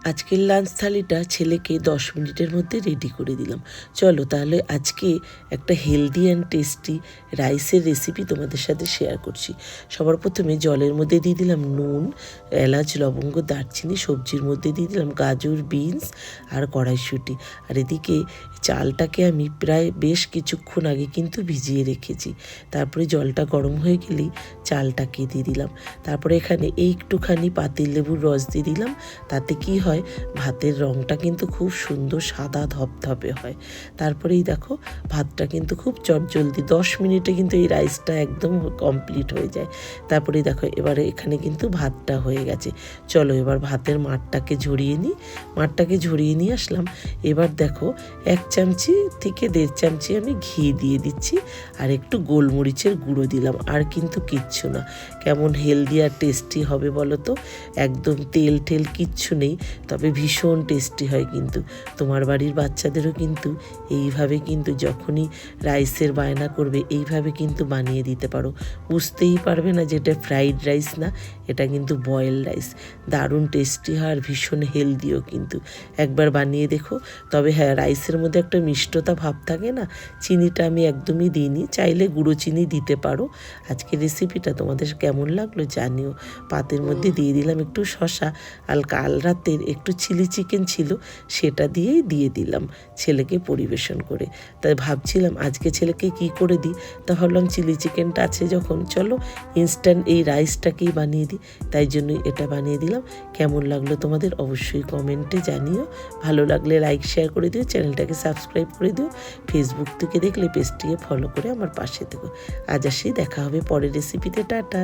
আজকের লাঞ্চ থালিটা ছেলেকে 10 মিনিটের মধ্যে রেডি করে দিলাম। চলো তাহলে আজকে একটা হেলদি অ্যান্ড টেস্টি রাইসের রেসিপি তোমাদের সাথে শেয়ার করছি। সবার প্রথমে জলের মধ্যে দিয়ে দিলাম নুন, এলাচ, লবঙ্গ, দারচিনি। সবজির মধ্যে দিয়ে দিলাম গাজর, বিনস আর কড়াইশুঁটি। আর এদিকে চালটাকে আমি প্রায় বেশ কিছুক্ষণ আগে কিন্তু ভিজিয়ে রেখেছি। তারপরে জলটা গরম হয়ে গেলেই চালটাকে দিয়ে দিলাম। তারপরে এখানে একটুখানি পাতিলেবুর রস দিয়ে দিলাম। তাতে কি হয়, ভাতের রঙটা কিন্তু খুব সুন্দর সাদা ধপধপে হয়। তারপরেই দেখো ভাতটা কিন্তু খুব চটজলদি 10 মিনিটে কিন্তু এই রাইসটা একদম কমপ্লিট হয়ে যায়। তারপরে দেখো এবারে এখানে কিন্তু ভাতটা হয়ে গেছে। চলো এবার ভাতের মাঠটাকে ঝরিয়ে নিই। মাঠটাকে ঝরিয়ে নিয়ে আসলাম। এবার দেখো 1 চামচি থেকে 1.5 চামচি আমি ঘি দিয়ে দিচ্ছি আর একটু গোলমরিচের গুঁড়ো দিলাম। আর কিন্তু কিচ্ছু না। কেমন হেলদি আর টেস্টি হবে বলো তো। একদম তেল টেল কিচ্ছু নেই, তবে ভীষণ টেস্টি হয়। কিন্তু তোমার বাড়ির বাচ্চাদেরও কিন্তু এইভাবে কিন্তু যখনই রাইসের বায়না করবে এইভাবে কিন্তু বানিয়ে দিতে পারো। বুঝতেই পারবে না যে এটা ফ্রাইড রাইস না, এটা কিন্তু বয়েল রাইস। দারুণ টেস্টি হয় আর ভীষণ হেলদিও কিন্তু। একবার বানিয়ে দেখো। তবে হ্যাঁ, রাইসের মধ্যে একটা মিষ্টতা ভাব থাকে না, চিনিটা আমি একদমই দিইনি, চাইলে গুঁড়ো চিনি দিতে পারো। আজকের রেসিপিটা তোমাদের কেমন লাগলো জানিও। পাতের মধ্যে দিয়ে দিলাম একটু শসা, আর কাল রাতের একটু চিলি চিকেন ছিল, সেটা দিয়েই দিয়ে দিলাম ছেলেকে পরিবেশন করে। তাই ভাবছিলাম আজকে ছেলেকে কি করে দিই, তা ভাবলাম চিলি চিকেনটা আছে যখন, চলো ইনস্ট্যান্ট এই রাইসটাকেই বানিয়ে দিই। তাই জন্যই এটা বানিয়ে দিলাম। কেমন লাগলো তোমাদের অবশ্যই কমেন্টে জানিও। ভালো লাগলে লাইক শেয়ার করে দিও, চ্যানেলটাকে সাবস্ক্রাইব করে দিও। ফেসবুক থেকে দেখলে পেজটিকে ফলো করে আমার পাশে থেকো। আজ আসি, দেখা হবে পরের রেসিপিতে। টাটা।